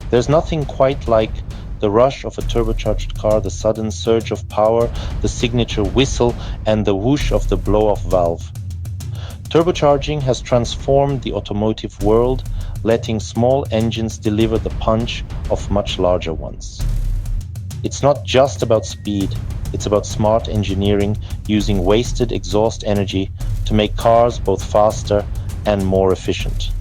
There's nothing quite like the rush of a turbocharged car, the sudden surge of power, the signature whistle, and the whoosh of the blow-off valve. Turbocharging has transformed the automotive world, letting small engines deliver the punch of much larger ones. It's not just about speed, it's about smart engineering using wasted exhaust energy to make cars both faster and more efficient.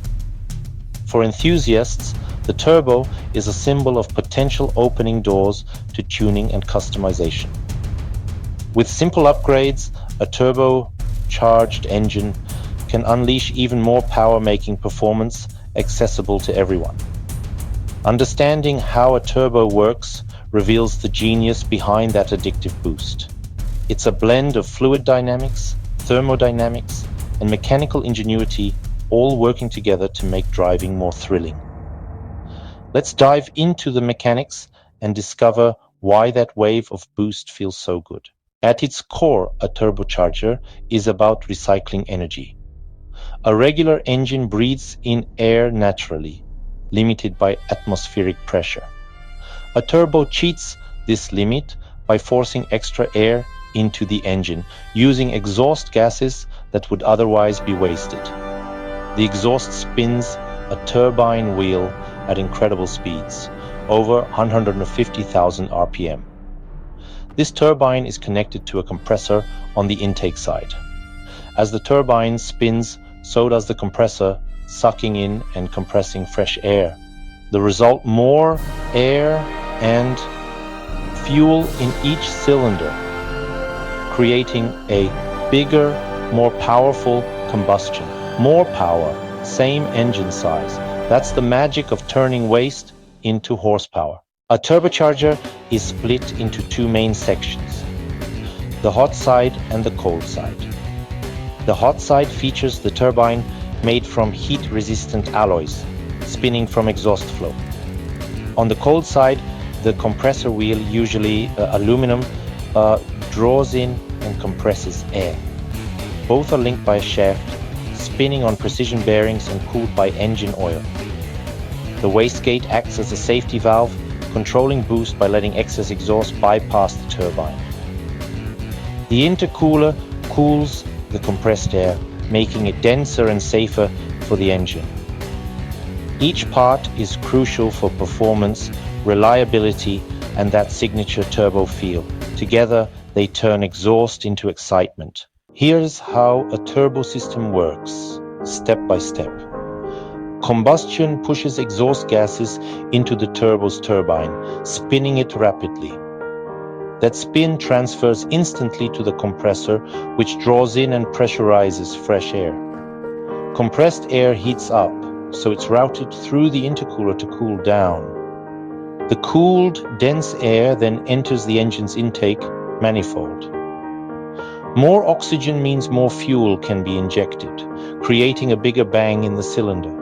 For enthusiasts, the turbo is a symbol of potential opening doors to tuning and customization. With simple upgrades, a turbocharged engine can unleash even more power, making performance accessible to everyone. Understanding how a turbo works reveals the genius behind that addictive boost. It's a blend of fluid dynamics, thermodynamics, and mechanical ingenuity, all working together to make driving more thrilling. Let's dive into the mechanics and discover why that wave of boost feels so good. At its core, a turbocharger is about recycling energy. A regular engine breathes in air naturally, limited by atmospheric pressure. A turbo cheats this limit by forcing extra air into the engine, using exhaust gases that would otherwise be wasted. The exhaust spins a turbine wheel at incredible speeds, over 150,000 RPM. This turbine is connected to a compressor on the intake side. As the turbine spins, so does the compressor, sucking in and compressing fresh air. The result: more air and fuel in each cylinder, creating a bigger, more powerful combustion. More power, same engine size. That's the magic of turning waste into horsepower. A turbocharger is split into two main sections, the hot side and the cold side. The hot side features the turbine made from heat-resistant alloys, spinning from exhaust flow. On the cold side, the compressor wheel, usually aluminum, draws in and compresses air. Both are linked by a shaft, spinning on precision bearings and cooled by engine oil. The wastegate acts as a safety valve, controlling boost by letting excess exhaust bypass the turbine. The intercooler cools the compressed air, making it denser and safer for the engine. Each part is crucial for performance, reliability, and that signature turbo feel. Together, they turn exhaust into excitement. Here's how a turbo system works, step by step. Combustion pushes exhaust gases into the turbo's turbine, spinning it rapidly. That spin transfers instantly to the compressor, which draws in and pressurizes fresh air. Compressed air heats up, so it's routed through the intercooler to cool down. The cooled, dense air then enters the engine's intake manifold. More oxygen means more fuel can be injected, creating a bigger bang in the cylinder.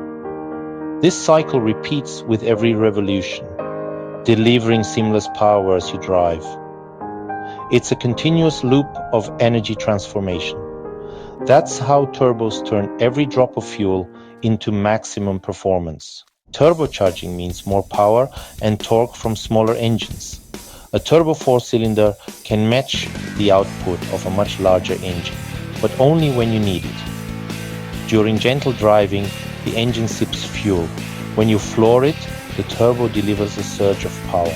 This cycle repeats with every revolution, delivering seamless power as you drive. It's a continuous loop of energy transformation. That's how turbos turn every drop of fuel into maximum performance. Turbocharging means more power and torque from smaller engines. A turbo four-cylinder can match the output of a much larger engine, but only when you need it. During gentle driving, the engine sips fuel. When you floor it, the turbo delivers a surge of power.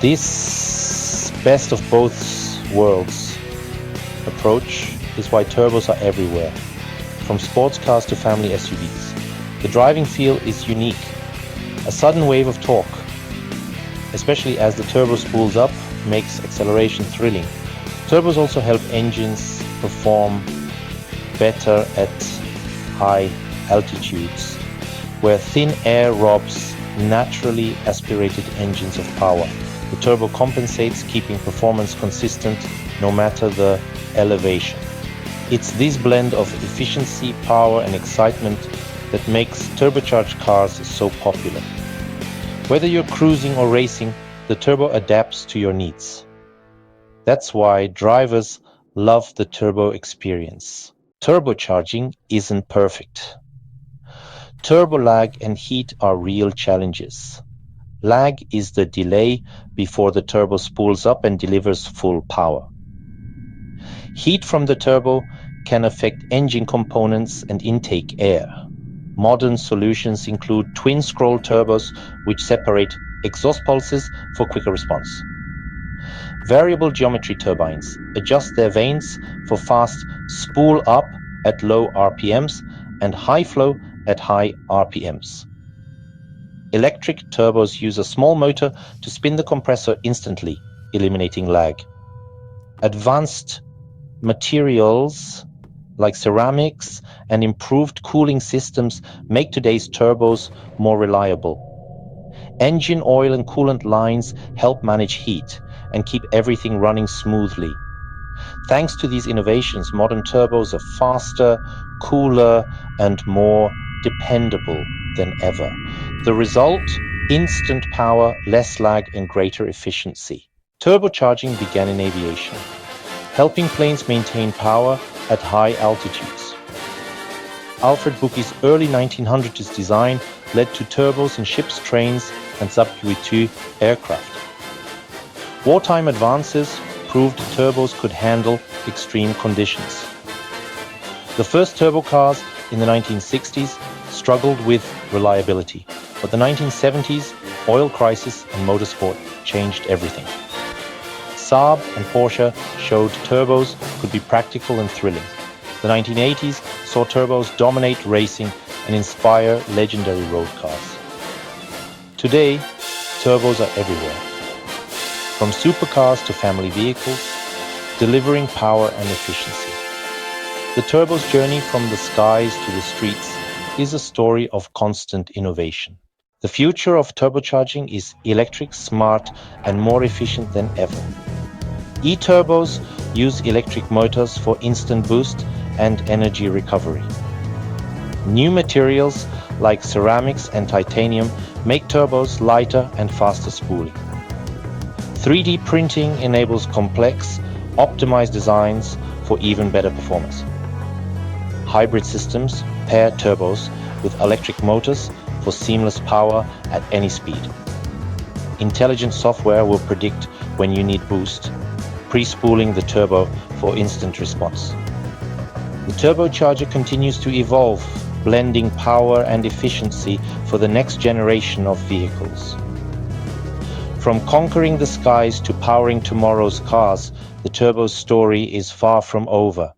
This best of both worlds approach is why turbos are everywhere, from sports cars to family SUVs. The driving feel is unique, a sudden wave of torque, especially as the turbo spools up, makes acceleration thrilling. Turbos also help engines perform better at high altitudes, where thin air robs naturally aspirated engines of power. The turbo compensates, keeping performance consistent no matter the elevation. It's this blend of efficiency, power, and excitement that makes turbocharged cars so popular. Whether you're cruising or racing, the turbo adapts to your needs. That's why drivers love the turbo experience. Turbocharging isn't perfect. Turbo lag and heat are real challenges. Lag is the delay before the turbo spools up and delivers full power. Heat from the turbo can affect engine components and intake air. Modern solutions include twin-scroll turbos, which separate exhaust pulses for quicker response. Variable geometry turbines adjust their vanes for fast spool up at low RPMs and high flow at high RPMs. Electric turbos use a small motor to spin the compressor instantly, eliminating lag. Advanced materials like ceramics and improved cooling systems make today's turbos more reliable. Engine oil and coolant lines help manage heat and keep everything running smoothly. Thanks to these innovations, modern turbos are faster, cooler, and more dependable than ever. The result? Instant power, less lag, and greater efficiency. Turbocharging began in aviation, helping planes maintain power at high altitudes. Alfred Bucky's early 1900s design led to turbos in ships, trains, and sub-QE2 aircraft. Wartime advances proved turbos could handle extreme conditions. The first turbo cars in the 1960s struggled with reliability, but the 1970s oil crisis and motorsport changed everything. Saab and Porsche showed turbos could be practical and thrilling. The 1980s saw turbos dominate racing and inspire legendary road cars. Today, turbos are everywhere, from supercars to family vehicles, delivering power and efficiency. The turbo's journey from the skies to the streets is a story of constant innovation. The future of turbocharging is electric, smart, and more efficient than ever. E-turbos use electric motors for instant boost and energy recovery. New materials like ceramics and titanium make turbos lighter and faster spooling. 3D printing enables complex, optimized designs for even better performance. Hybrid systems pair turbos with electric motors for seamless power at any speed. Intelligent software will predict when you need boost, pre-spooling the turbo for instant response. The turbocharger continues to evolve, blending power and efficiency for the next generation of vehicles. From conquering the skies to powering tomorrow's cars, the turbo's story is far from over.